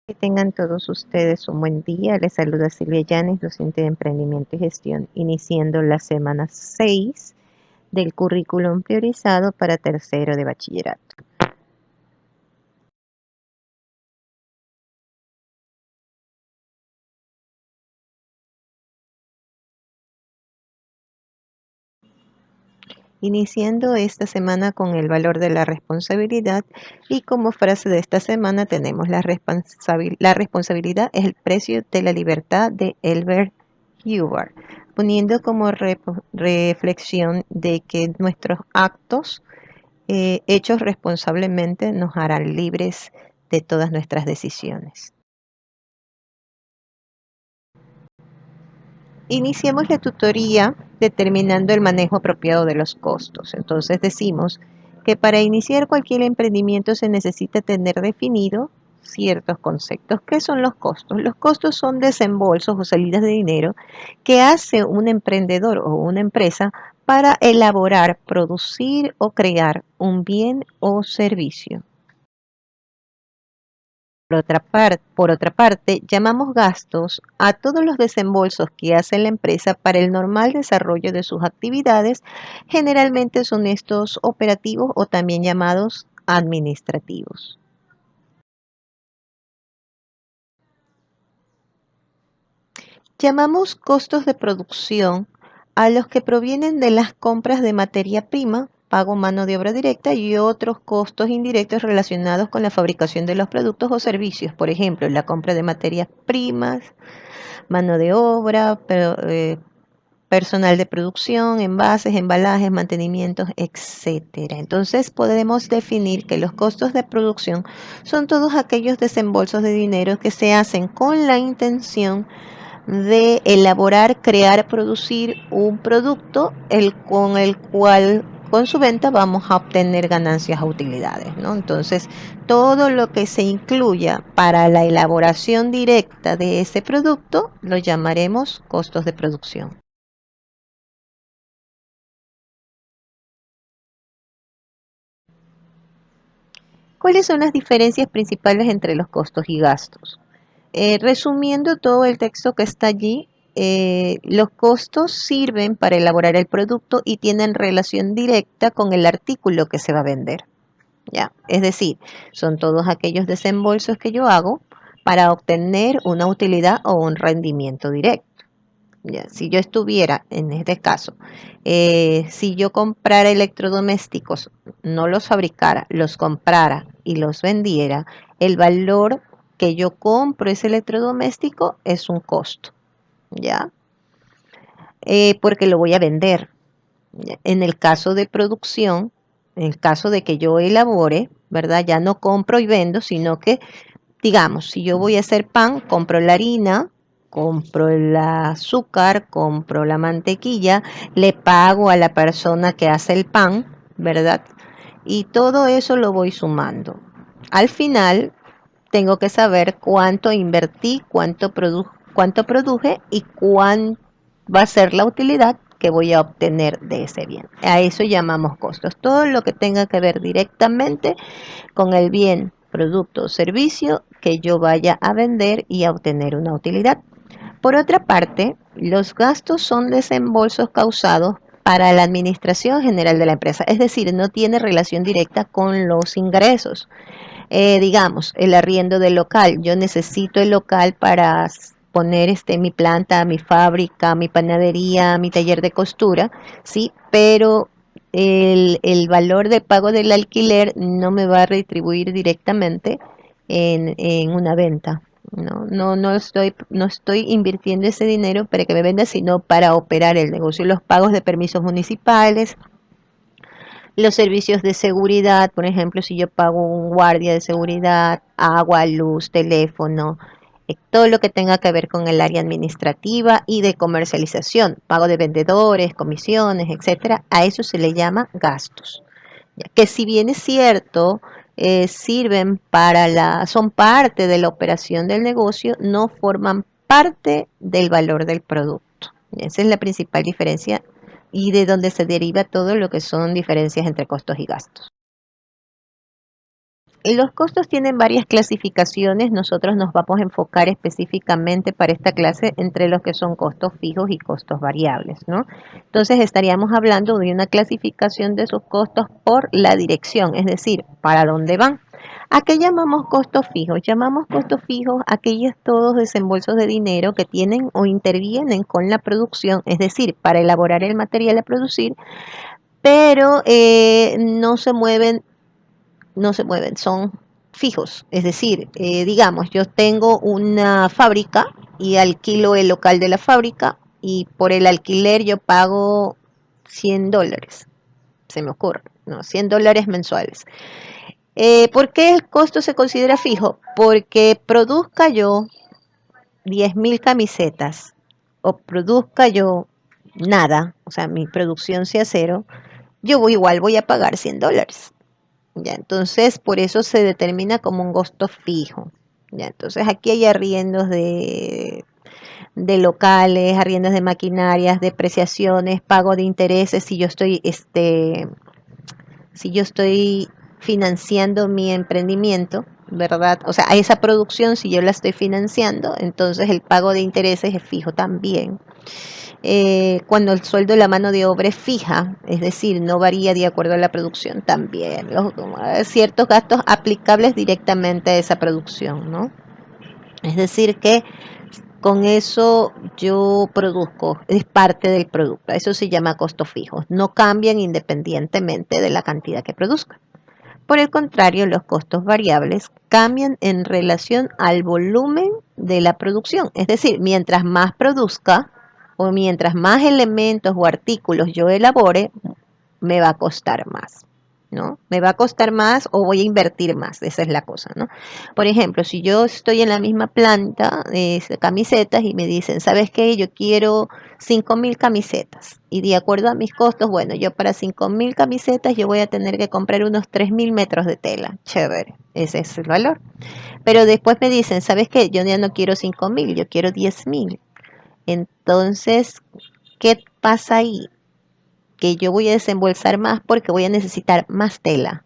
Que tengan todos ustedes un buen día. Les saluda Silvia Llanes, docente de Emprendimiento y Gestión, iniciando la semana 6 del currículum priorizado para tercero de bachillerato. Iniciando esta semana con el valor de la responsabilidad y como frase de esta semana tenemos la responsabilidad es el precio de la libertad de Elbert Hubbard, poniendo como reflexión de que nuestros actos hechos responsablemente nos harán libres de todas nuestras decisiones. Iniciemos la tutoría determinando el manejo apropiado de los costos. Entonces decimos que para iniciar cualquier emprendimiento se necesita tener definido ciertos conceptos. ¿Qué son los costos? Los costos son desembolsos o salidas de dinero que hace un emprendedor o una empresa para elaborar, producir o crear un bien o servicio. Por otra parte, llamamos gastos a todos los desembolsos que hace la empresa para el normal desarrollo de sus actividades. Generalmente son estos operativos o también llamados administrativos. Llamamos costos de producción a los que provienen de las compras de materia prima, pago mano de obra directa y otros costos indirectos relacionados con la fabricación de los productos o servicios. Por ejemplo, la compra de materias primas, mano de obra, personal de producción, envases, embalajes, mantenimientos, etcétera. Entonces podemos definir que los costos de producción son todos aquellos desembolsos de dinero que se hacen con la intención de elaborar, crear, producir un producto con el cual con su venta vamos a obtener ganancias o utilidades, ¿no? Entonces, todo lo que se incluya para la elaboración directa de ese producto lo llamaremos costos de producción. ¿Cuáles son las diferencias principales entre los costos y gastos? Resumiendo todo el texto que está allí, los costos sirven para elaborar el producto y tienen relación directa con el artículo que se va a vender. ¿Ya? Es decir, son todos aquellos desembolsos que yo hago para obtener una utilidad o un rendimiento directo. ¿Ya? Si yo estuviera, en este caso, si yo comprara electrodomésticos, no los fabricara, los comprara y los vendiera, el valor que yo compro ese electrodoméstico es un costo, ¿ya? Porque lo voy a vender. ¿Ya? En el caso de producción, en el caso de que yo elabore, ¿verdad? Ya no compro y vendo, sino que, digamos, si yo voy a hacer pan, compro la harina, compro el azúcar, compro la mantequilla, le pago a la persona que hace el pan, ¿verdad? Y todo eso lo voy sumando. Al final tengo que saber cuánto invertí, cuánto produje y cuán va a ser la utilidad que voy a obtener de ese bien. A eso llamamos costos. Todo lo que tenga que ver directamente con el bien, producto o servicio que yo vaya a vender y a obtener una utilidad. Por otra parte, los gastos son desembolsos causados para la administración general de la empresa, es decir, no tiene relación directa con los ingresos. Digamos, el arriendo del local. Yo necesito el local para poner mi planta, mi fábrica, mi panadería, mi taller de costura, ¿sí? Pero el valor de pago del alquiler no me va a retribuir directamente en una venta. No estoy invirtiendo ese dinero para que me venda, sino para operar el negocio. Los pagos de permisos municipales, los servicios de seguridad, por ejemplo, si yo pago un guardia de seguridad, agua, luz, teléfono, todo lo que tenga que ver con el área administrativa y de comercialización, pago de vendedores, comisiones, etcétera, a eso se le llama gastos. Ya que si bien es cierto, sirven son parte de la operación del negocio, no forman parte del valor del producto. Esa es la principal diferencia y de donde se deriva todo lo que son diferencias entre costos y gastos. Los costos tienen varias clasificaciones. Nosotros nos vamos a enfocar específicamente para esta clase entre los que son costos fijos y costos variables, ¿no? Entonces estaríamos hablando de una clasificación de esos costos por la dirección, es decir, para dónde van. ¿A qué llamamos costos fijos? Llamamos costos fijos aquellos todos desembolsos de dinero que tienen o intervienen con la producción, es decir, para elaborar el material a producir, pero no se mueven, son fijos. Es decir, digamos, yo tengo una fábrica y alquilo el local de la fábrica y por el alquiler yo pago $100, se me ocurre, ¿no? $100 mensuales. ¿Por qué el costo se considera fijo? Porque produzca yo 10.000 camisetas o produzca yo nada, o sea, mi producción sea cero, igual voy a pagar $100. Ya, entonces por eso se determina como un costo fijo. Ya, entonces aquí hay arriendos de locales, arriendos de maquinarias, depreciaciones, pago de intereses si yo estoy financiando mi emprendimiento, ¿verdad? O sea, a esa producción si yo la estoy financiando, entonces el pago de intereses es fijo también. Cuando el sueldo de la mano de obra es fija, es decir, no varía de acuerdo a la producción, también ciertos gastos aplicables directamente a esa producción, ¿no? Es decir, que con eso yo produzco, es parte del producto, eso se llama costos fijos, no cambian independientemente de la cantidad que produzca. Por el contrario, los costos variables cambian en relación al volumen de la producción. Es decir, mientras más produzca o mientras más elementos o artículos yo elabore, me va a costar más, ¿no? Me va a costar más o voy a invertir más, esa es la cosa, ¿no? Por ejemplo, si yo estoy en la misma planta de camisetas y me dicen, ¿sabes qué? Yo quiero 5.000 camisetas y de acuerdo a mis costos, bueno, yo para 5.000 camisetas yo voy a tener que comprar unos 3.000 metros de tela, chévere, ese es el valor. Pero después me dicen, ¿sabes qué? Yo ya no quiero 5.000, yo quiero 10.000. Entonces, ¿qué pasa ahí? Que yo voy a desembolsar más porque voy a necesitar más tela.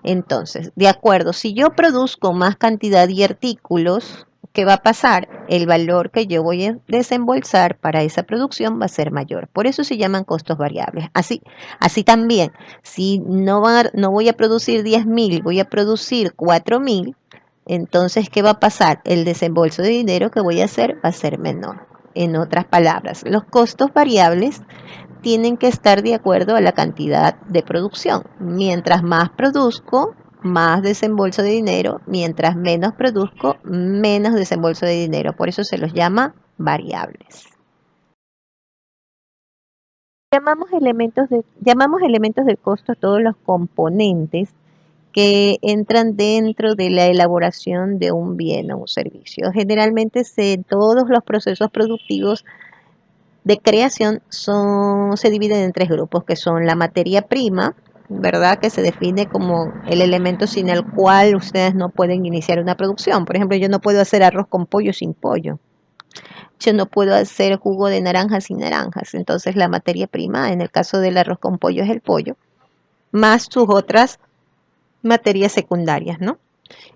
Entonces, de acuerdo, si yo produzco más cantidad de artículos, ¿qué va a pasar? El valor que yo voy a desembolsar para esa producción va a ser mayor. Por eso se llaman costos variables. Así también, si no voy a producir 10.000, voy a producir 4.000, entonces, ¿qué va a pasar? El desembolso de dinero que voy a hacer va a ser menor. En otras palabras, los costos variables tienen que estar de acuerdo a la cantidad de producción. Mientras más produzco, más desembolso de dinero. Mientras menos produzco, menos desembolso de dinero. Por eso se los llama variables. Llamamos elementos del costo a todos los componentes que entran dentro de la elaboración de un bien o un servicio. Generalmente todos los procesos productivos de creación se dividen en tres grupos, que son la materia prima, ¿verdad? Que se define como el elemento sin el cual ustedes no pueden iniciar una producción. Por ejemplo, yo no puedo hacer arroz con pollo sin pollo. Yo no puedo hacer jugo de naranja sin naranjas. Entonces, la materia prima, en el caso del arroz con pollo, es el pollo, más sus otras materias secundarias, ¿no?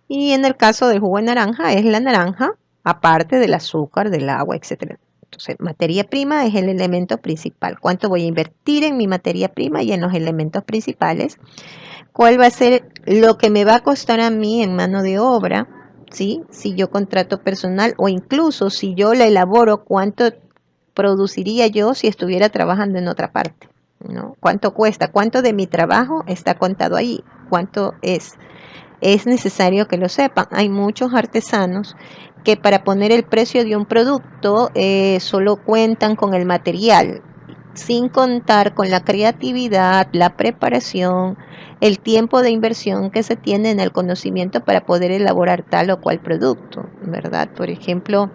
Y en el caso del jugo de naranja, es la naranja, aparte del azúcar, del agua, etcétera. Entonces, materia prima es el elemento principal. ¿Cuánto voy a invertir en mi materia prima y en los elementos principales? ¿Cuál va a ser lo que me va a costar a mí en mano de obra? ¿Sí? Si yo contrato personal o incluso si yo la elaboro, ¿cuánto produciría yo si estuviera trabajando en otra parte? ¿No? ¿Cuánto cuesta? ¿Cuánto de mi trabajo está contado ahí? ¿Cuánto es? Es necesario que lo sepan. Hay muchos artesanos que para poner el precio de un producto solo cuentan con el material, sin contar con la creatividad, la preparación, el tiempo de inversión que se tiene en el conocimiento para poder elaborar tal o cual producto, ¿verdad? Por ejemplo,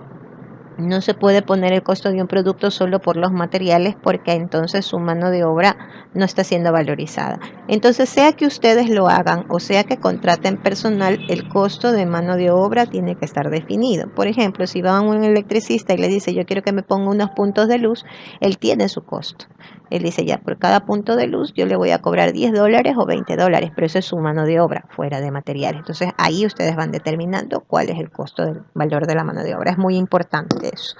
No se puede poner el costo de un producto solo por los materiales porque entonces su mano de obra no está siendo valorizada. Entonces, sea que ustedes lo hagan o sea que contraten personal, el costo de mano de obra tiene que estar definido. Por ejemplo, si va a un electricista y le dice yo quiero que me ponga unos puntos de luz, él tiene su costo. Él dice ya por cada punto de luz yo le voy a cobrar $10 o $20, pero eso es su mano de obra fuera de materiales. Entonces ahí ustedes van determinando cuál es el costo del valor de la mano de obra. Es muy importante eso.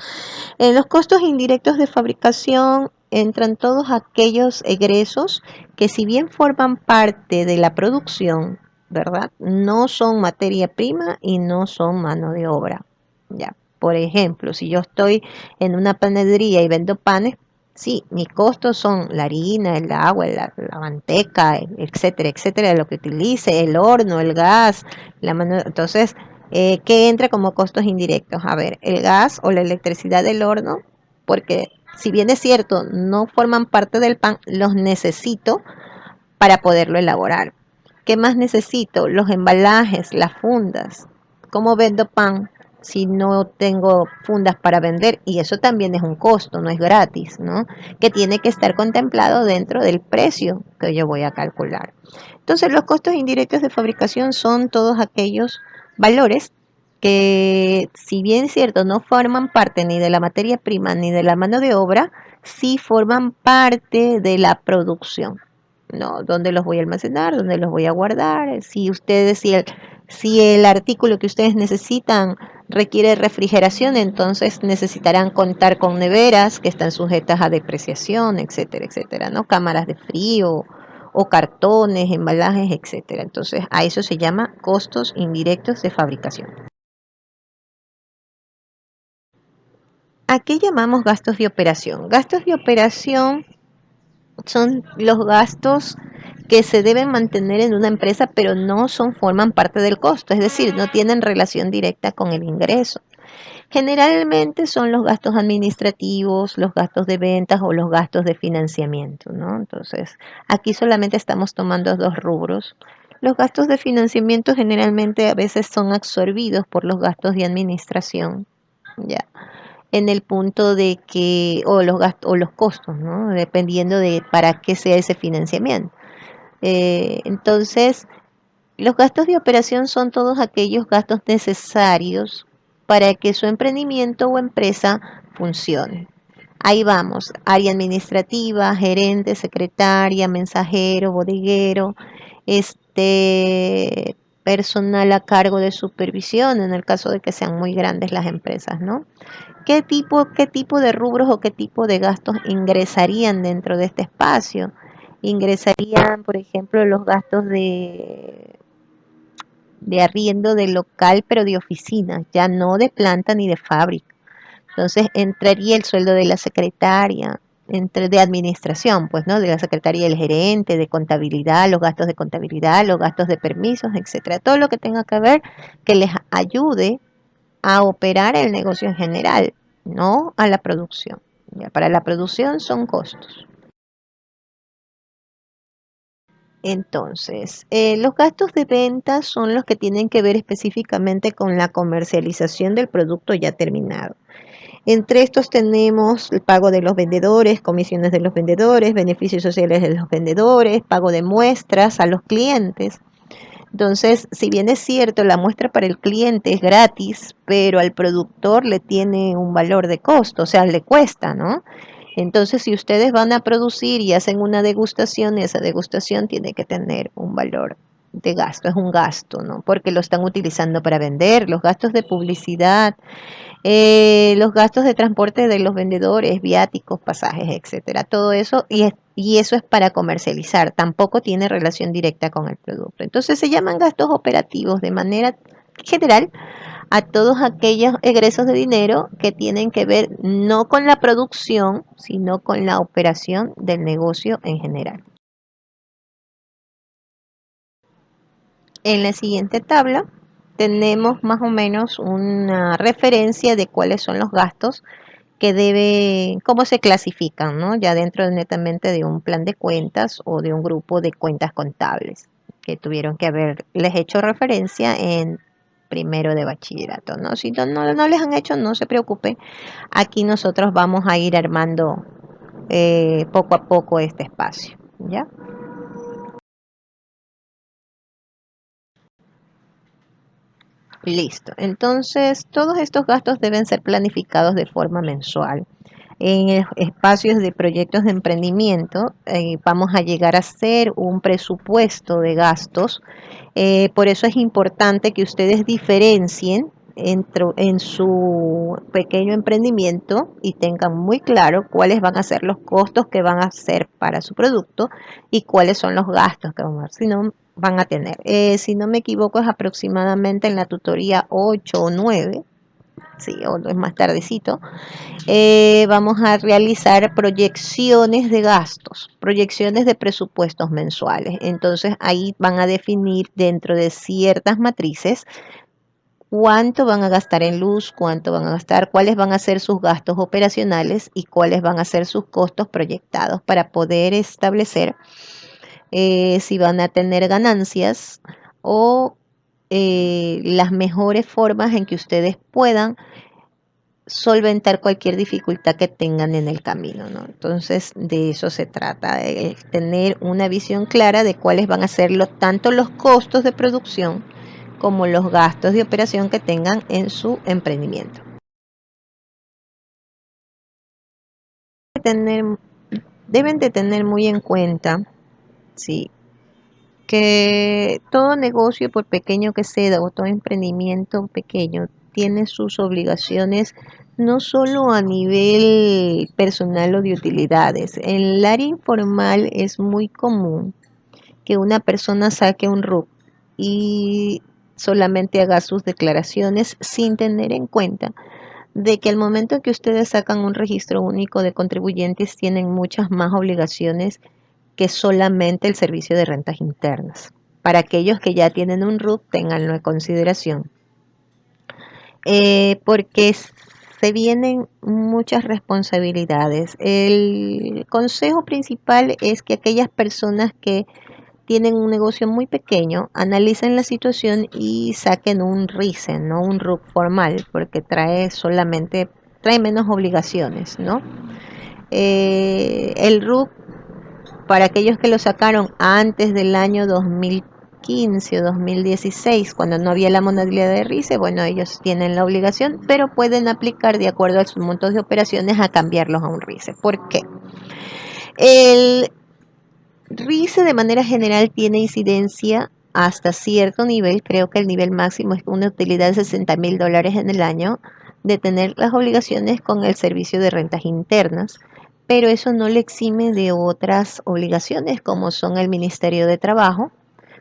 En los costos indirectos de fabricación entran todos aquellos egresos que si bien forman parte de la producción, ¿verdad? No son materia prima y no son mano de obra. Ya. Por ejemplo, si yo estoy en una panadería y vendo panes, sí, mis costos son la harina, el agua, la manteca, etcétera, etcétera, lo que utilice, el horno, el gas, la mano. Entonces, ¿qué entra como costos indirectos? A ver, el gas o la electricidad del horno, porque si bien es cierto, no forman parte del pan, los necesito para poderlo elaborar. ¿Qué más necesito? Los embalajes, las fundas. ¿Cómo vendo pan si no tengo fundas para vender? Y eso también es un costo, no es gratis, ¿no? Que tiene que estar contemplado dentro del precio que yo voy a calcular. Entonces, los costos indirectos de fabricación son todos aquellos valores que, si bien es cierto, no forman parte ni de la materia prima ni de la mano de obra, sí forman parte de la producción. ¿No? ¿Dónde los voy a almacenar? ¿Dónde los voy a guardar? Si el artículo que ustedes necesitan requiere refrigeración, entonces necesitarán contar con neveras que están sujetas a depreciación, etcétera, etcétera, ¿no? Cámaras de frío o cartones, embalajes, etcétera. Entonces, a eso se llama costos indirectos de fabricación. ¿A qué llamamos gastos de operación? Gastos de operación son los gastos que se deben mantener en una empresa, pero no forman parte del costo, es decir, no tienen relación directa con el ingreso. Generalmente son los gastos administrativos, los gastos de ventas o los gastos de financiamiento, ¿no? Entonces, aquí solamente estamos tomando dos rubros. Los gastos de financiamiento generalmente a veces son absorbidos por los gastos de administración, ¿ya? En el punto de que, o los gastos, o los costos, ¿no? Dependiendo de para qué sea ese financiamiento. Entonces, los gastos de operación son todos aquellos gastos necesarios para que su emprendimiento o empresa funcione. Ahí vamos, área administrativa, gerente, secretaria, mensajero, bodeguero, personal a cargo de supervisión en el caso de que sean muy grandes las empresas, ¿no? ¿Qué tipo de rubros o qué tipo de gastos ingresarían dentro de este espacio? Ingresarían, por ejemplo, los gastos de arriendo de local, pero de oficina, ya no de planta ni de fábrica. Entonces entraría el sueldo de la secretaria, de administración, pues, ¿no? De la secretaria del gerente, de contabilidad, los gastos de contabilidad, los gastos de permisos, etcétera. Todo lo que tenga que ver que les ayude a operar el negocio en general, no a la producción. Ya, para la producción son costos. Entonces, los gastos de venta son los que tienen que ver específicamente con la comercialización del producto ya terminado. Entre estos tenemos el pago de los vendedores, comisiones de los vendedores, beneficios sociales de los vendedores, pago de muestras a los clientes. Entonces, si bien es cierto, la muestra para el cliente es gratis, pero al productor le tiene un valor de costo, o sea, le cuesta, ¿no? Entonces, si ustedes van a producir y hacen una degustación, esa degustación tiene que tener un valor de gasto, es un gasto, ¿no? Porque lo están utilizando para vender, los gastos de publicidad, los gastos de transporte de los vendedores, viáticos, pasajes, etcétera, todo eso, y eso es para comercializar, tampoco tiene relación directa con el producto. Entonces se llaman gastos operativos de manera general a todos aquellos egresos de dinero que tienen que ver no con la producción, sino con la operación del negocio en general. En la siguiente tabla tenemos más o menos una referencia de cuáles son los gastos cómo se clasifican, ¿no? Ya dentro netamente de un plan de cuentas o de un grupo de cuentas contables que tuvieron que haberles hecho referencia en primero de bachillerato, ¿no? Si no les han hecho, no se preocupen. Aquí nosotros vamos a ir armando poco a poco este espacio, ¿ya? Listo. Entonces, todos estos gastos deben ser planificados de forma mensual. En espacios de proyectos de emprendimiento, vamos a llegar a hacer un presupuesto de gastos. Por eso es importante que ustedes diferencien en su pequeño emprendimiento y tengan muy claro cuáles van a ser los costos que van a hacer para su producto y cuáles son los gastos que van a tener. Si no me equivoco, es aproximadamente en la tutoría 8 o 9, sí, o es más tardecito. Vamos a realizar proyecciones de gastos, proyecciones de presupuestos mensuales. Entonces ahí van a definir dentro de ciertas matrices cuánto van a gastar en luz, cuánto van a gastar, cuáles van a ser sus gastos operacionales y cuáles van a ser sus costos proyectados para poder establecer si van a tener ganancias o las mejores formas en que ustedes puedan solventar cualquier dificultad que tengan en el camino, ¿no? Entonces, de eso se trata, de tener una visión clara de cuáles van a ser tanto los costos de producción como los gastos de operación que tengan en su emprendimiento. Tener, deben de tener muy en cuenta, sí, que todo negocio, por pequeño que sea, o todo emprendimiento pequeño, tiene sus obligaciones no solo a nivel personal o de utilidades. En el área informal es muy común que una persona saque un RUC y solamente haga sus declaraciones sin tener en cuenta de que al momento que ustedes sacan un registro único de contribuyentes tienen muchas más obligaciones que solamente el servicio de rentas internas. Para aquellos que ya tienen un RUC, ténganlo en consideración. Porque se vienen muchas responsabilidades. El consejo principal es que aquellas personas que tienen un negocio muy pequeño analicen la situación y saquen un RICE, no un RUC formal, porque trae menos obligaciones, ¿no? El RUC, para aquellos que lo sacaron antes del año 2015 o 2016, cuando no había la modalidad de RICE, bueno, ellos tienen la obligación, pero pueden aplicar de acuerdo a sus montos de operaciones a cambiarlos a un RICE. ¿Por qué? El RICE de manera general tiene incidencia hasta cierto nivel, creo que el nivel máximo es una utilidad de $60,000 en el año, de tener las obligaciones con el servicio de rentas internas, pero eso no le exime de otras obligaciones como son el Ministerio de Trabajo,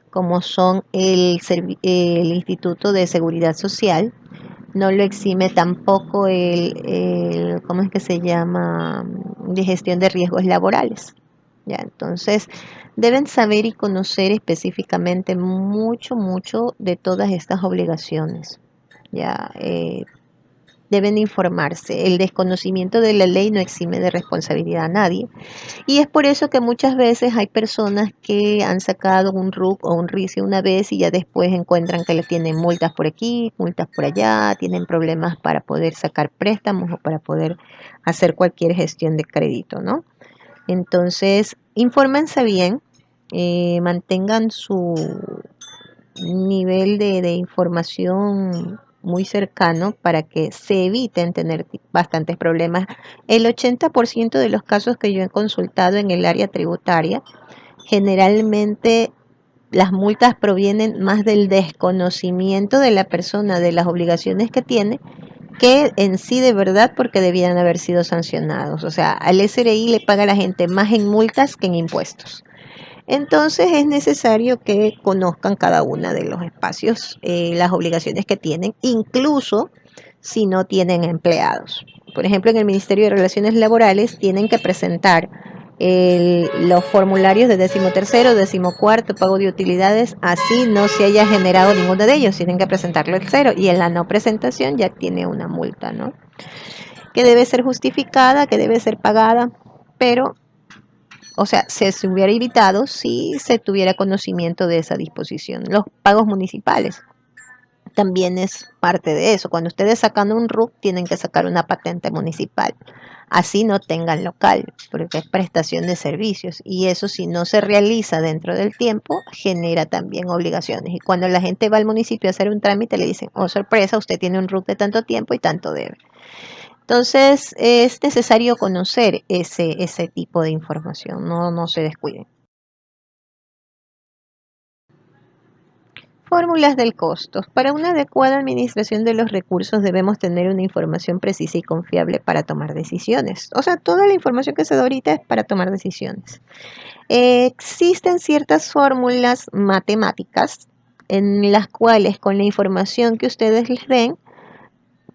como son el Instituto de Seguridad Social, no lo exime tampoco ¿cómo es que se llama? De gestión de riesgos laborales. Ya, entonces deben saber y conocer específicamente mucho de todas estas obligaciones. Ya, deben informarse. El desconocimiento de la ley no exime de responsabilidad a nadie. Y es por eso que muchas veces hay personas que han sacado un RUC o un RICE una vez y ya después encuentran que le tienen multas por aquí, multas por allá, tienen problemas para poder sacar préstamos o para poder hacer cualquier gestión de crédito, ¿no? Entonces, infórmense bien, mantengan su nivel de información muy cercano para que se eviten tener bastantes problemas. El 80% de los casos que yo he consultado en el área tributaria, generalmente las multas provienen más del desconocimiento de la persona de las obligaciones que tiene que en sí de verdad porque debían haber sido sancionados. O sea, al SRI le paga a la gente más en multas que en impuestos. Entonces es necesario que conozcan cada una de los espacios, las obligaciones que tienen, incluso si no tienen empleados. Por ejemplo, en el Ministerio de Relaciones Laborales tienen que presentar los formularios de 13º, 14º, pago de utilidades, así no se haya generado ninguno de ellos, tienen que presentarlo el cero y en la no presentación ya tiene una multa, ¿no? Que debe ser justificada, que debe ser pagada, pero o sea, se hubiera evitado si se tuviera conocimiento de esa disposición. Los pagos municipales. también es parte de eso. Cuando ustedes sacan un RUC, tienen que sacar una patente municipal. Así no tengan local, porque es prestación de servicios. Y eso, si no se realiza dentro del tiempo, genera también obligaciones. Y cuando la gente va al municipio a hacer un trámite, le dicen, oh sorpresa, usted tiene un RUC de tanto tiempo y tanto debe. Entonces, es necesario conocer ese tipo de información. No se descuiden. Fórmulas del costo. Para una adecuada administración de los recursos debemos tener una información precisa y confiable para tomar decisiones. O sea, toda la información que se da ahorita es para tomar decisiones. Existen ciertas fórmulas matemáticas en las cuales con la información que ustedes les den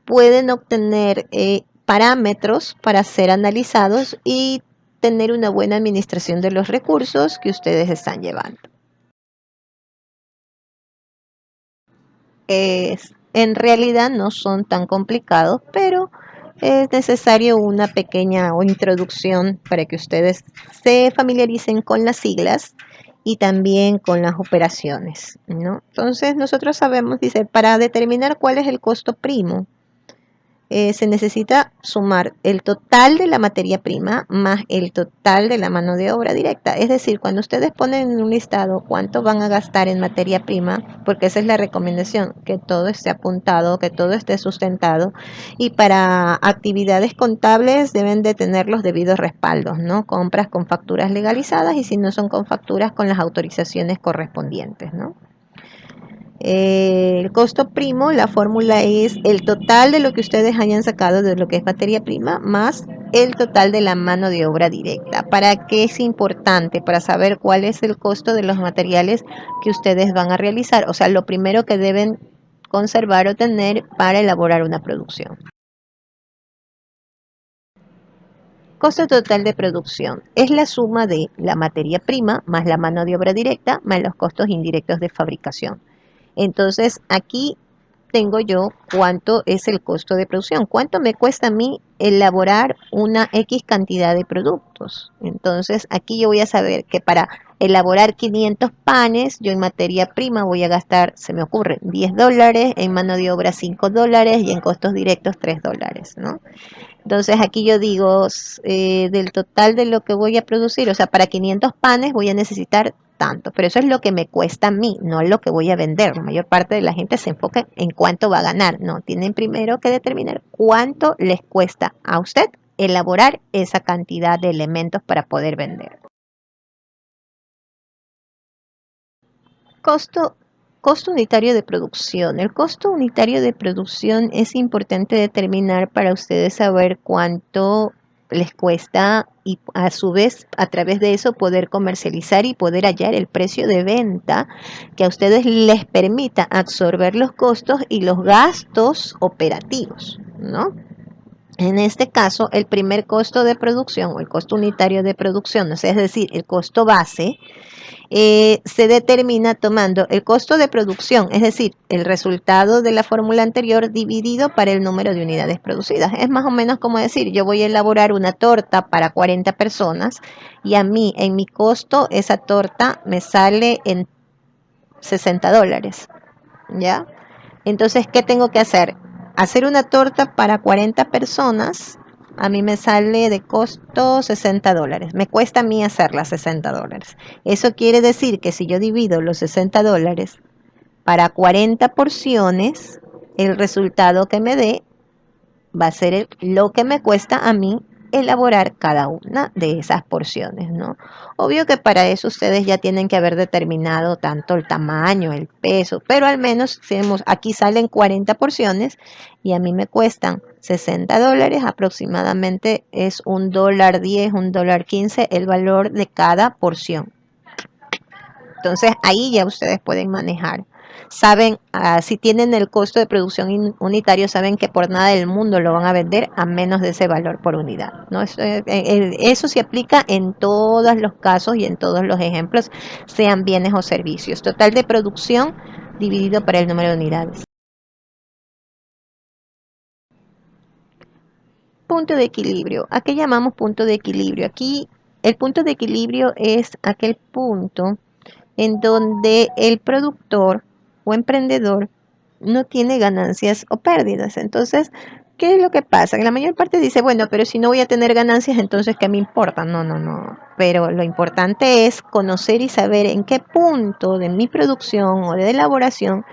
pueden obtener parámetros para ser analizados y tener una buena administración de los recursos que ustedes están llevando. En realidad no son tan complicados, pero es necesario una pequeña introducción para que ustedes se familiaricen con las siglas y también con las operaciones, ¿no? Entonces nosotros sabemos, dice, para determinar cuál es el costo primo, se necesita sumar el total de la materia prima más el total de la mano de obra directa. Es decir, cuando ustedes ponen en un listado cuánto van a gastar en materia prima, porque esa es la recomendación, que todo esté apuntado, que todo esté sustentado, y para actividades contables deben de tener los debidos respaldos, ¿no? Compras con facturas legalizadas y si no son con facturas, con las autorizaciones correspondientes, ¿no? El costo primo, la fórmula es el total de lo que ustedes hayan sacado de lo que es materia prima más el total de la mano de obra directa. ¿Para qué es importante? Para saber cuál es el costo de los materiales que ustedes van a realizar. O sea, lo primero que deben conservar o tener para elaborar una producción. Costo total de producción es la suma de la materia prima más la mano de obra directa más los costos indirectos de fabricación. Entonces, aquí tengo yo cuánto es el costo de producción, cuánto me cuesta a mí elaborar una X cantidad de productos. Entonces, aquí yo voy a saber que para elaborar 500 panes, yo en materia prima voy a gastar, se me ocurre, $10, en mano de obra $5 y en costos directos $3, ¿no? Entonces aquí yo digo, del total de lo que voy a producir, o sea, para 500 panes voy a necesitar tanto, pero eso es lo que me cuesta a mí, no lo que voy a vender. La mayor parte de la gente se enfoca en cuánto va a ganar. No, tienen primero que determinar cuánto les cuesta a usted elaborar esa cantidad de elementos para poder vender. Costo, costo unitario de producción. El costo unitario de producción es importante determinar para ustedes saber cuánto les cuesta y a su vez a través de eso poder comercializar y poder hallar el precio de venta que a ustedes les permita absorber los costos y los gastos operativos, ¿no? En este caso, el primer costo de producción o el costo unitario de producción, o sea, es decir, el costo base, se determina tomando el costo de producción, es decir, el resultado de la fórmula anterior dividido para el número de unidades producidas. Es más o menos como decir, yo voy a elaborar una torta para 40 personas y a mí en mi costo esa torta me sale en $60, ¿ya? Entonces, ¿qué tengo que hacer? Hacer una torta para 40 personas, a mí me sale de costo $60. Me cuesta a mí hacerla $60. Eso quiere decir que si yo divido los $60 para 40 porciones, el resultado que me dé va a ser lo que me cuesta a mí elaborar cada una de esas porciones, ¿no? Obvio que para eso ustedes ya tienen que haber determinado tanto el tamaño, el peso, pero al menos aquí salen 40 porciones y a mí me cuestan $60, aproximadamente es $1.10, $1.15 el valor de cada porción. Entonces ahí ya ustedes pueden manejar. Saben, si tienen el costo de producción unitario, saben que por nada del mundo lo van a vender a menos de ese valor por unidad, ¿no? Eso se aplica en todos los casos y en todos los ejemplos, sean bienes o servicios. Total de producción dividido por el número de unidades. Punto de equilibrio. ¿A qué llamamos punto de equilibrio? Aquí el punto de equilibrio es aquel punto en donde el productor o emprendedor no tiene ganancias o pérdidas. Entonces, ¿qué es lo que pasa? La mayor parte dice, bueno, pero si no voy a tener ganancias, entonces ¿qué me importa? No, no, no. Pero lo importante es conocer y saber en qué punto de mi producción o de elaboración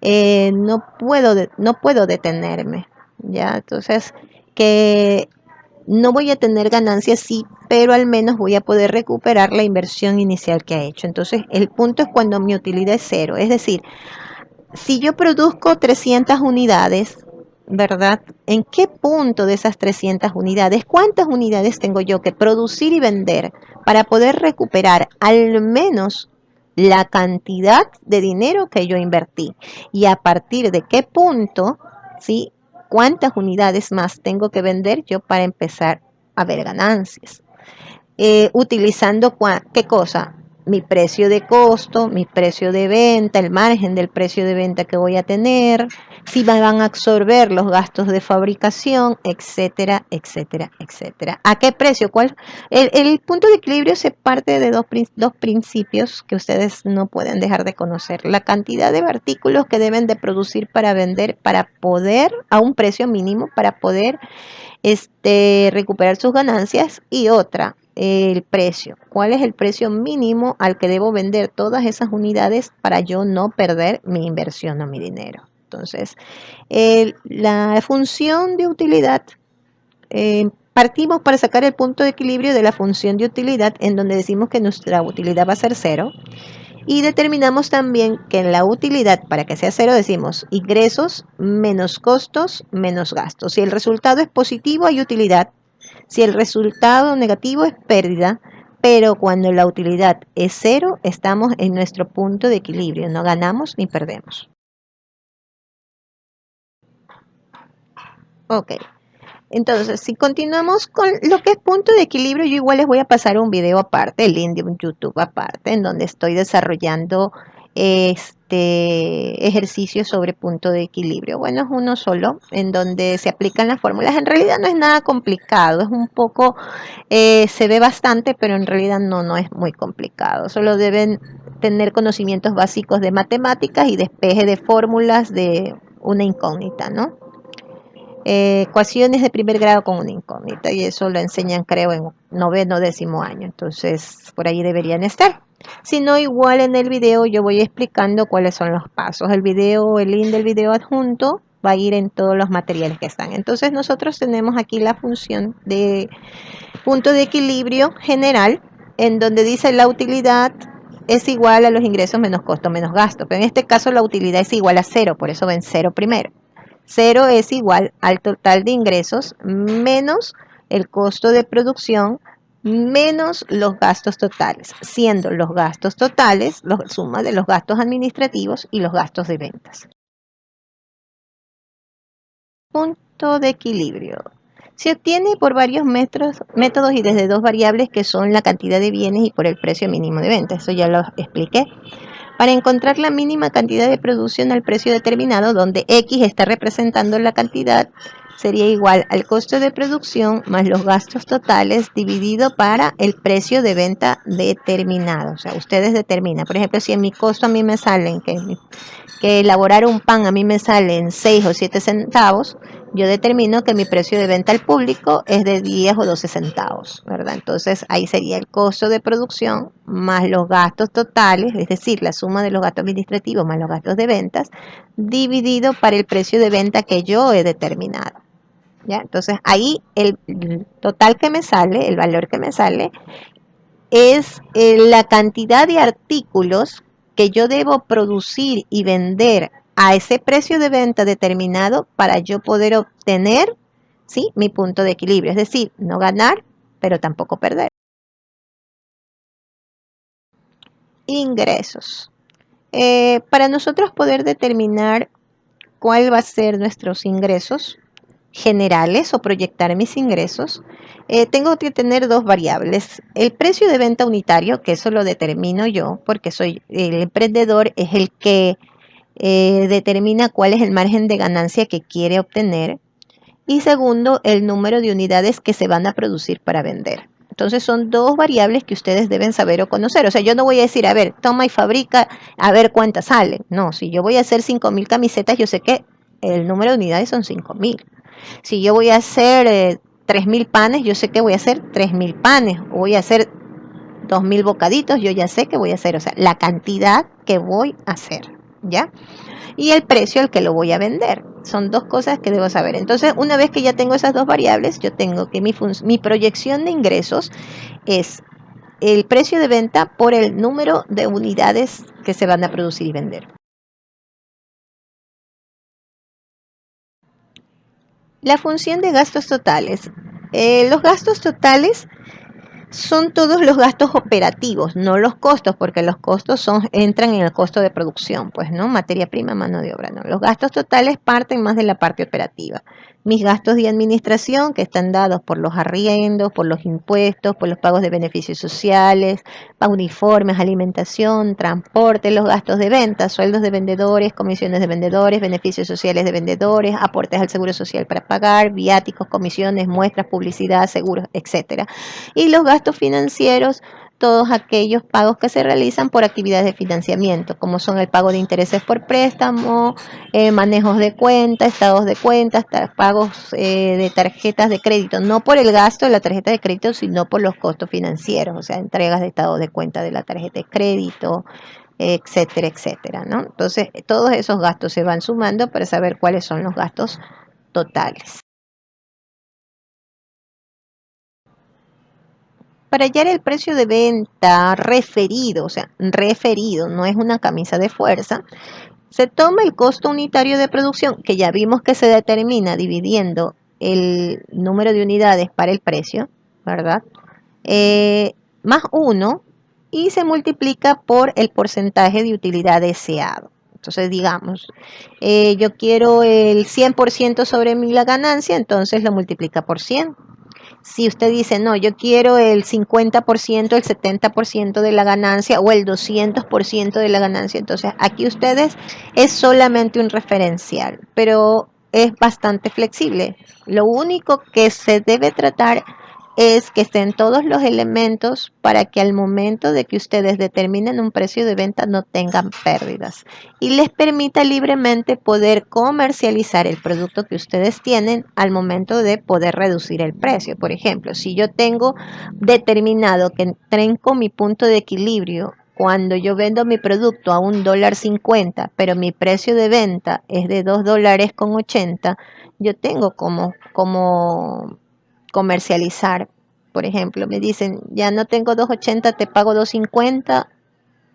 no puedo detenerme. ¿Ya? Entonces, que no voy a tener ganancias, sí, pero al menos voy a poder recuperar la inversión inicial que ha hecho. Entonces, el punto es cuando mi utilidad es cero. Es decir, si yo produzco 300 unidades, ¿verdad? ¿En qué punto de esas 300 unidades, cuántas unidades tengo yo que producir y vender para poder recuperar al menos la cantidad de dinero que yo invertí? Y a partir de qué punto, ¿sí? ¿Cuántas unidades más tengo que vender yo para empezar a ver ganancias? Utilizando qué cosa, mi precio de costo, mi precio de venta, el margen del precio de venta que voy a tener, si me van a absorber los gastos de fabricación, etcétera, etcétera, etcétera. ¿A qué precio? ¿Cuál? El punto de equilibrio se parte de dos principios que ustedes no pueden dejar de conocer. La cantidad de artículos que deben de producir para vender, para poder, a un precio mínimo, para poder recuperar sus ganancias, y otra, el precio. ¿Cuál es el precio mínimo al que debo vender todas esas unidades para yo no perder mi inversión o mi dinero? Entonces, la función de utilidad, partimos para sacar el punto de equilibrio de la función de utilidad, en donde decimos que nuestra utilidad va a ser cero. Y determinamos también que en la utilidad, para que sea cero, decimos ingresos menos costos menos gastos. Si el resultado es positivo, hay utilidad. Si el resultado negativo, es pérdida. Pero cuando la utilidad es cero, estamos en nuestro punto de equilibrio. No ganamos ni perdemos. Ok. Entonces, si continuamos con lo que es punto de equilibrio, yo igual les voy a pasar un video aparte, el link de un YouTube aparte, en donde estoy desarrollando ejercicio sobre punto de equilibrio. Bueno, es uno solo, en donde se aplican las fórmulas. En realidad no es nada complicado, es un poco, se ve bastante, pero en realidad no es muy complicado. Solo deben tener conocimientos básicos de matemáticas y despeje de fórmulas de una incógnita, ¿no? Ecuaciones de primer grado con una incógnita, y eso lo enseñan, creo, en noveno, décimo año. Entonces por ahí deberían estar. Si no, igual en el video yo voy explicando cuáles son los pasos. El video, el link del video adjunto va a ir en todos los materiales que están. Entonces nosotros tenemos aquí la función de punto de equilibrio general, en donde dice la utilidad es igual a los ingresos menos costo menos gasto, pero en este caso la utilidad es igual a cero, por eso ven cero primero. Cero es igual al total de ingresos menos el costo de producción menos los gastos totales, siendo los gastos totales la suma de los gastos administrativos y los gastos de ventas. Punto de equilibrio. Se obtiene por varios métodos y desde dos variables, que son la cantidad de bienes y por el precio mínimo de venta. Eso ya lo expliqué. Para encontrar la mínima cantidad de producción al precio determinado, donde X está representando la cantidad, sería igual al costo de producción más los gastos totales dividido para el precio de venta determinado. O sea, ustedes determinan. Por ejemplo, si en mi costo a mí me salen que elaborar un pan a mí me sale en 6 o 7 centavos, yo determino que mi precio de venta al público es de 10 o 12 centavos, ¿verdad? Entonces ahí sería el costo de producción más los gastos totales, es decir, la suma de los gastos administrativos más los gastos de ventas, dividido para el precio de venta que yo he determinado. ¿Ya? Entonces ahí el total que me sale, el valor que me sale, es la cantidad de artículos que yo debo producir y vender a ese precio de venta determinado para yo poder obtener, ¿sí?, mi punto de equilibrio. Es decir, no ganar, pero tampoco perder. Ingresos. Para nosotros poder determinar cuál va a ser nuestros ingresos generales o proyectar mis ingresos, tengo que tener dos variables. El precio de venta unitario, que eso lo determino yo, porque soy el emprendedor, es el que determina cuál es el margen de ganancia que quiere obtener. Y segundo, el número de unidades que se van a producir para vender. Entonces son dos variables que ustedes deben saber o conocer. O sea, yo no voy a decir, a ver, toma y fabrica, a ver cuántas salen. No, si yo voy a hacer 5.000 camisetas, yo sé que el número de unidades son 5.000. Si yo voy a hacer 3.000 panes, yo sé que voy a hacer 3.000 panes. O voy a hacer 2.000 bocaditos, yo ya sé que voy a hacer. O sea, la cantidad que voy a hacer, ¿ya? Y el precio al que lo voy a vender. Son dos cosas que debo saber. Entonces, una vez que ya tengo esas dos variables, yo tengo que mi proyección de ingresos es el precio de venta por el número de unidades que se van a producir y vender. La función de gastos totales. Los gastos totales son todos los gastos operativos, no los costos, porque los costos entran en el costo de producción, pues, ¿no? Materia prima, mano de obra, ¿no? Los gastos totales parten más de la parte operativa. Mis gastos de administración, que están dados por los arriendos, por los impuestos, por los pagos de beneficios sociales, uniformes, alimentación, transporte, los gastos de venta, sueldos de vendedores, comisiones de vendedores, beneficios sociales de vendedores, aportes al seguro social para pagar, viáticos, comisiones, muestras, publicidad, seguros, etcétera. Y los gastos financieros, todos aquellos pagos que se realizan por actividades de financiamiento, como son el pago de intereses por préstamo, manejos de cuenta, estados de cuentas, pagos de tarjetas de crédito, no por el gasto de la tarjeta de crédito, sino por los costos financieros, o sea, entregas de estado de cuenta de la tarjeta de crédito, etcétera, etcétera, ¿no? Entonces, todos esos gastos se van sumando para saber cuáles son los gastos totales. Para hallar el precio de venta referido, o sea, referido, no es una camisa de fuerza, se toma el costo unitario de producción, que ya vimos que se determina dividiendo el número de unidades para el precio, ¿verdad? Más 1 y se multiplica por el porcentaje de utilidad deseado. Entonces, digamos, yo quiero el 100% sobre la ganancia, entonces lo multiplica por 100. Si usted dice, no, yo quiero el 50%, el 70% de la ganancia o el 200% de la ganancia, entonces aquí ustedes es solamente un referencial, pero es bastante flexible. Lo único que se debe tratar es que estén todos los elementos para que al momento de que ustedes determinen un precio de venta no tengan pérdidas y les permita libremente poder comercializar el producto que ustedes tienen al momento de poder reducir el precio. Por ejemplo, si yo tengo determinado que tengo mi punto de equilibrio cuando yo vendo mi producto a $1.50, pero mi precio de venta es de $2.80, yo tengo como comercializar. Por ejemplo, me dicen, ya no tengo 2.80, te pago 2.50,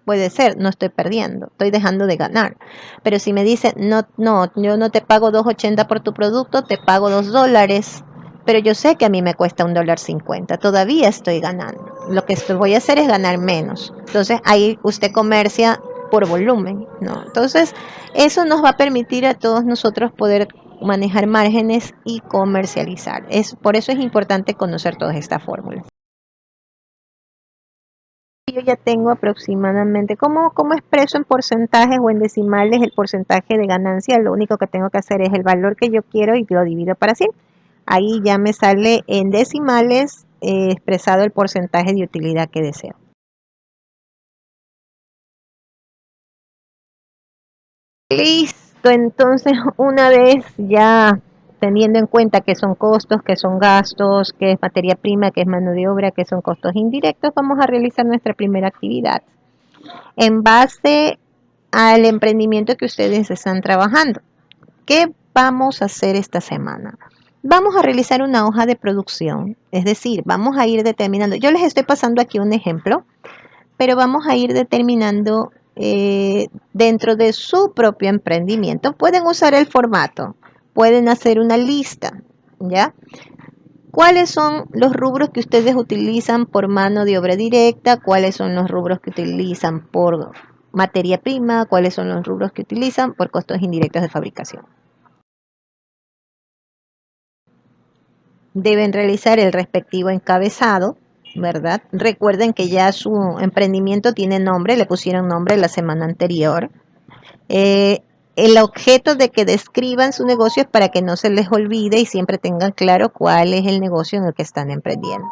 puede ser, no estoy perdiendo, estoy dejando de ganar. Pero si me dicen, no, no, yo no te pago 2.80 por tu producto, te pago $2, pero yo sé que a mí me cuesta $1.50, todavía estoy ganando. Lo que voy a hacer es ganar menos. Entonces ahí usted comercia por volumen, ¿no? Entonces eso nos va a permitir a todos nosotros poder manejar márgenes y comercializar. Por eso es importante conocer todas estas fórmulas. Yo ya tengo aproximadamente, ¿cómo expreso en porcentajes o en decimales el porcentaje de ganancia? Lo único que tengo que hacer es el valor que yo quiero y lo divido para 100. Ahí ya me sale en decimales expresado el porcentaje de utilidad que deseo. Listo, entonces una vez ya teniendo en cuenta que son costos, que son gastos, que es materia prima, que es mano de obra, que son costos indirectos, vamos a realizar nuestra primera actividad. En base al emprendimiento que ustedes están trabajando, ¿qué vamos a hacer esta semana? Vamos a realizar una hoja de producción, es decir, vamos a ir determinando, yo les estoy pasando aquí un ejemplo, pero vamos a ir determinando dentro de su propio emprendimiento. Pueden usar el formato, pueden hacer una lista, ¿ya? ¿Cuáles son los rubros que ustedes utilizan por mano de obra directa? ¿Cuáles son los rubros que utilizan por materia prima? ¿Cuáles son los rubros que utilizan por costos indirectos de fabricación? Deben realizar el respectivo encabezado, ¿verdad? Recuerden que ya su emprendimiento tiene nombre, le pusieron nombre la semana anterior. Eh, el objeto de que describan su negocio es para que no se les olvide y siempre tengan claro cuál es el negocio en el que están emprendiendo.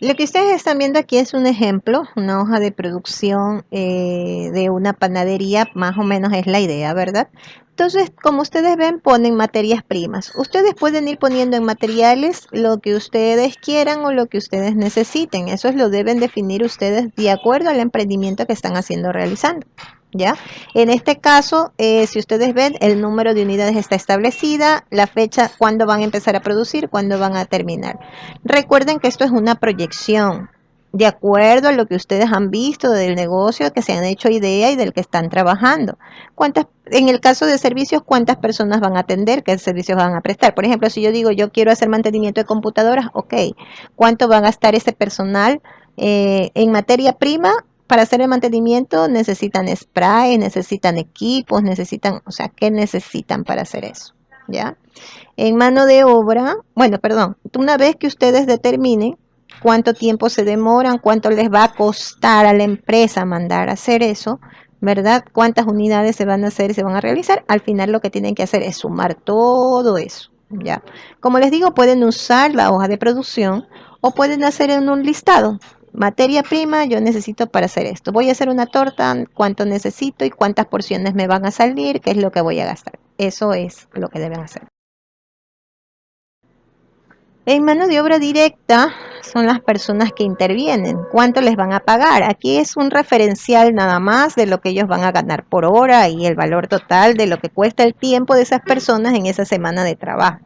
Lo que ustedes están viendo aquí es un ejemplo, una hoja de producción de una panadería, más o menos es la idea, ¿verdad? Entonces, como ustedes ven, ponen materias primas. Ustedes pueden ir poniendo en materiales lo que ustedes quieran o lo que ustedes necesiten. Eso lo deben definir ustedes de acuerdo al emprendimiento que están haciendo realizando. ¿Ya? En este caso, si ustedes ven, el número de unidades está establecida, la fecha, cuándo van a empezar a producir, cuándo van a terminar. Recuerden que esto es una proyección, de acuerdo a lo que ustedes han visto del negocio, que se han hecho idea y del que están trabajando. En el caso de servicios, cuántas personas van a atender, qué servicios van a prestar. Por ejemplo, si yo digo yo quiero hacer mantenimiento de computadoras, ok, ¿cuánto va a gastar ese personal en materia prima? Para hacer el mantenimiento necesitan spray, necesitan equipos, necesitan, o sea, ¿qué necesitan para hacer eso? ¿Ya? En mano de obra, bueno, perdón, una vez que ustedes determinen cuánto tiempo se demoran, cuánto les va a costar a la empresa mandar a hacer eso, ¿verdad? Cuántas unidades se van a hacer y se van a realizar, al final lo que tienen que hacer es sumar todo eso, ¿ya? Como les digo, pueden usar la hoja de producción o pueden hacer en un listado. Materia prima, yo necesito para hacer esto. Voy a hacer una torta, cuánto necesito y cuántas porciones me van a salir, qué es lo que voy a gastar. Eso es lo que deben hacer. En mano de obra directa son las personas que intervienen. ¿Cuánto les van a pagar? Aquí es un referencial nada más de lo que ellos van a ganar por hora y el valor total de lo que cuesta el tiempo de esas personas en esa semana de trabajo.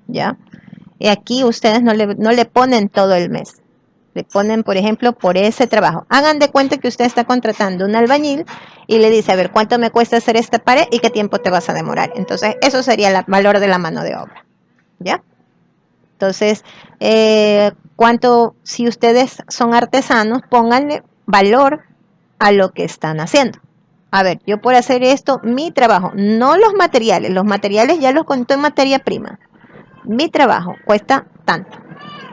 ¿Ya? Y aquí ustedes no le ponen todo el mes. Le ponen, por ejemplo, por ese trabajo. Hagan de cuenta que usted está contratando un albañil y le dice, a ver, ¿cuánto me cuesta hacer esta pared y qué tiempo te vas a demorar? Entonces, eso sería el valor de la mano de obra. ¿Ya? Entonces, si ustedes son artesanos, pónganle valor a lo que están haciendo. A ver, yo por hacer esto, mi trabajo, no los materiales ya los conto en materia prima. Mi trabajo cuesta tanto.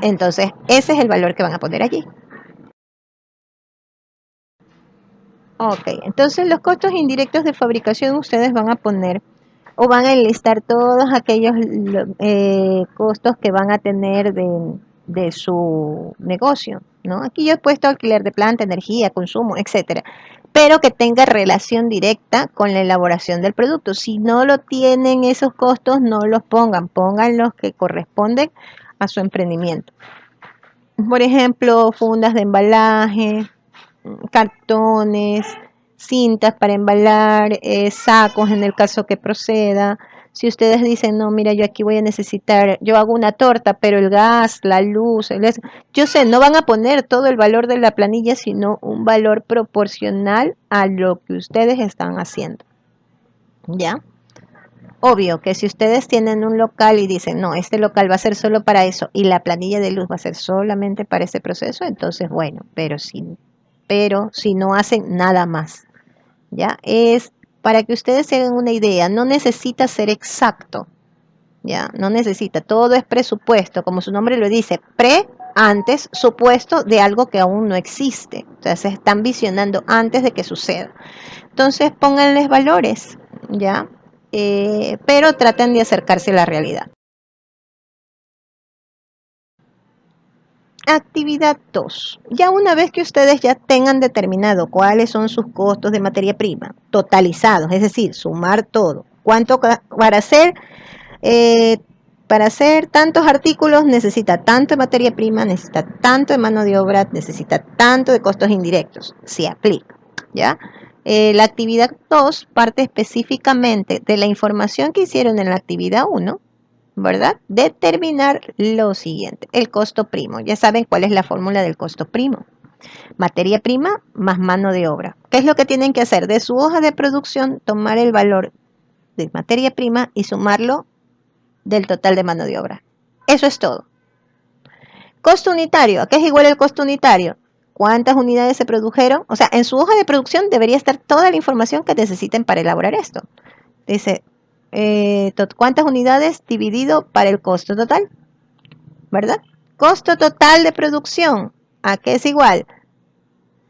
Entonces, ese es el valor que van a poner allí. Ok, entonces los costos indirectos de fabricación ustedes van a poner o van a enlistar todos aquellos costos que van a tener de su negocio, ¿no? Aquí yo he puesto alquiler de planta, energía, consumo, etcétera, pero que tenga relación directa con la elaboración del producto. Si no lo tienen esos costos, no los pongan los que corresponden a su emprendimiento. Por ejemplo, fundas de embalaje, cartones, cintas para embalar, sacos en el caso que proceda. Si ustedes dicen, no, mira, yo aquí voy a necesitar, yo hago una torta, pero el gas, la luz, yo sé, no van a poner todo el valor de la planilla, sino un valor proporcional a lo que ustedes están haciendo. ¿Ya? Obvio que si ustedes tienen un local y dicen, no, este local va a ser solo para eso y la planilla de luz va a ser solamente para ese proceso, entonces bueno, pero si no hacen nada más, ¿ya? Es para que ustedes se hagan una idea, no necesita ser exacto, ¿ya? No necesita, todo es presupuesto, como su nombre lo dice, antes, supuesto de algo que aún no existe, o sea, se están visionando antes de que suceda. Entonces pónganles valores, ¿ya? Pero traten de acercarse a la realidad. Actividad 2. Ya una vez que ustedes ya tengan determinado cuáles son sus costos de materia prima, totalizados, es decir, sumar todo, cuánto eh, para hacer tantos artículos necesita tanto de materia prima, necesita tanto de mano de obra, necesita tanto de costos indirectos, se aplica, ¿ya? La actividad 2 parte específicamente de la información que hicieron en la actividad 1, ¿verdad? Determinar lo siguiente, el costo primo. Ya saben cuál es la fórmula del costo primo. Materia prima más mano de obra. ¿Qué es lo que tienen que hacer? De su hoja de producción, tomar el valor de materia prima y sumarlo del total de mano de obra. Eso es todo. Costo unitario. ¿A qué es igual el costo unitario? ¿Cuántas unidades se produjeron? O sea, en su hoja de producción debería estar toda la información que necesiten para elaborar esto. Dice, ¿cuántas unidades dividido para el costo total? ¿Verdad? Costo total de producción. ¿A qué es igual?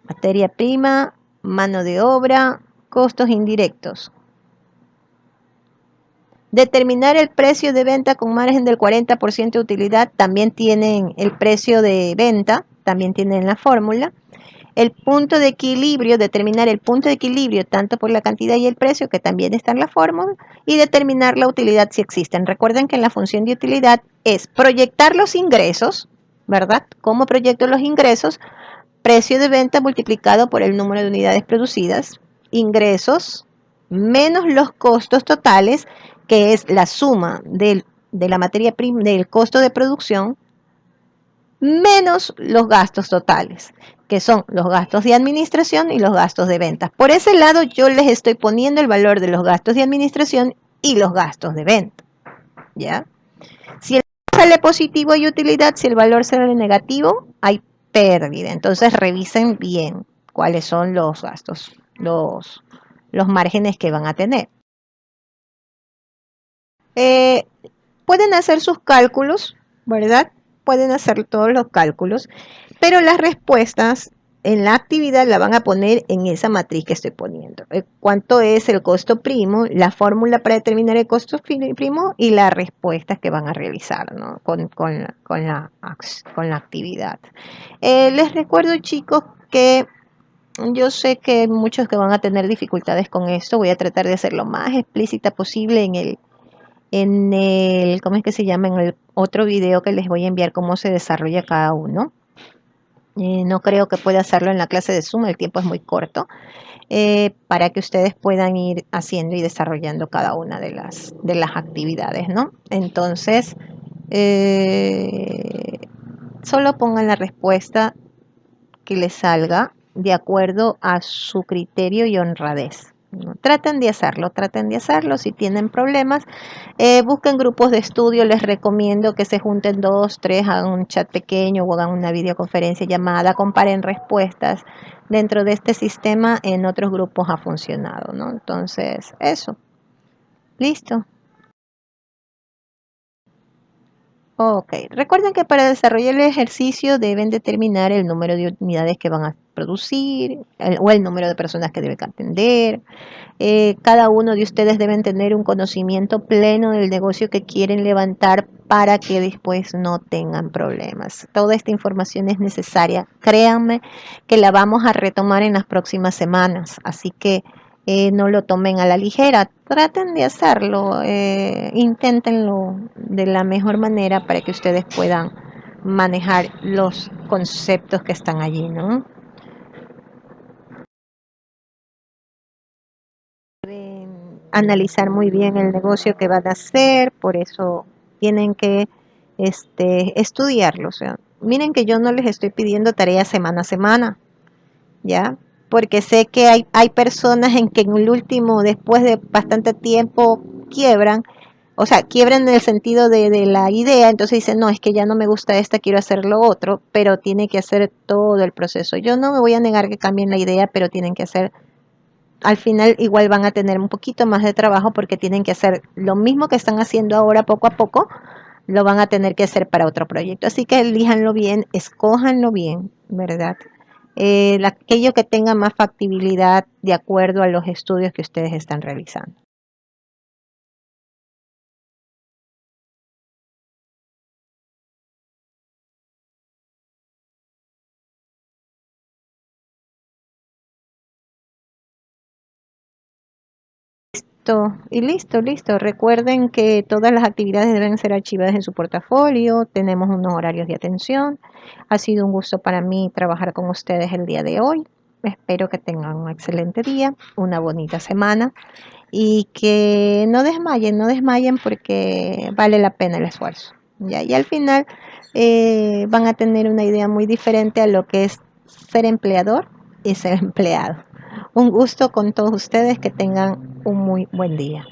Materia prima, mano de obra, costos indirectos. Determinar el precio de venta con margen del 40% de utilidad. También tienen el precio de venta, también tienen la fórmula. El punto de equilibrio, determinar el punto de equilibrio tanto por la cantidad y el precio, que también está en la fórmula, y determinar la utilidad si existen. Recuerden que en la función de utilidad es proyectar los ingresos, ¿verdad? ¿Cómo proyecto los ingresos? Precio de venta multiplicado por el número de unidades producidas, ingresos menos los costos totales, que es la suma de la materia prima, del costo de producción, menos los gastos totales, que son los gastos de administración y los gastos de ventas. Por ese lado yo les estoy poniendo el valor de los gastos de administración y los gastos de venta, ¿ya? Si el valor sale positivo hay utilidad, si el valor sale negativo hay pérdida. Entonces revisen bien cuáles son los gastos, los márgenes que van a tener. Eh, Pueden hacer sus cálculos, ¿verdad? Pueden hacer todos los cálculos, pero las respuestas en la actividad la van a poner en esa matriz que estoy poniendo. ¿Cuánto es el costo primo? La fórmula para determinar el costo primo y las respuestas que van a realizar, ¿no? con la actividad. Les recuerdo, chicos, que yo sé que hay muchos que van a tener dificultades con esto. Voy a tratar de ser lo más explícita posible ¿cómo es que se llama? En el otro video que les voy a enviar cómo se desarrolla cada uno. No creo que pueda hacerlo en la clase de Zoom, el tiempo es muy corto, para que ustedes puedan ir haciendo y desarrollando cada una de las actividades, ¿no? Entonces, solo pongan la respuesta que les salga de acuerdo a su criterio y honradez. ¿No? Traten de hacerlo. Si tienen problemas, busquen grupos de estudio. Les recomiendo que se junten 2, 3, hagan un chat pequeño o hagan una videoconferencia llamada, comparen respuestas. Dentro de este sistema en otros grupos ha funcionado, ¿no? Entonces, eso. Listo. Ok, recuerden que para desarrollar el ejercicio deben determinar el número de unidades que van a producir o el número de personas que deben atender. Cada uno de ustedes deben tener un conocimiento pleno del negocio que quieren levantar para que después no tengan problemas. Toda esta información es necesaria. Créanme que la vamos a retomar en las próximas semanas, así que no lo tomen a la ligera. Traten de hacerlo, inténtenlo de la mejor manera para que ustedes puedan manejar los conceptos que están allí, ¿no? Analizar muy bien el negocio que van a hacer, por eso tienen que estudiarlo. O sea, miren que yo no les estoy pidiendo tareas semana a semana, ¿ya? Porque sé que hay personas en que en el último, después de bastante tiempo, quiebran, o sea, quiebran en el sentido de la idea, entonces dicen, no, es que ya no me gusta esta, quiero hacer lo otro, pero tiene que hacer todo el proceso. Yo no me voy a negar que cambien la idea, pero tienen que hacer al final igual van a tener un poquito más de trabajo porque tienen que hacer lo mismo que están haciendo ahora poco a poco, lo van a tener que hacer para otro proyecto. Así que elíjanlo bien, escójanlo bien, ¿verdad? Aquello que tenga más factibilidad de acuerdo a los estudios que ustedes están realizando. Listo. Recuerden que todas las actividades deben ser archivadas en su portafolio. Tenemos unos horarios de atención. Ha sido un gusto para mí trabajar con ustedes el día de hoy. Espero que tengan un excelente día, una bonita semana y que no desmayen porque vale la pena el esfuerzo. ¿Ya? Y al final van a tener una idea muy diferente a lo que es ser empleador y ser empleado. Un gusto con todos ustedes, que tengan un muy buen día.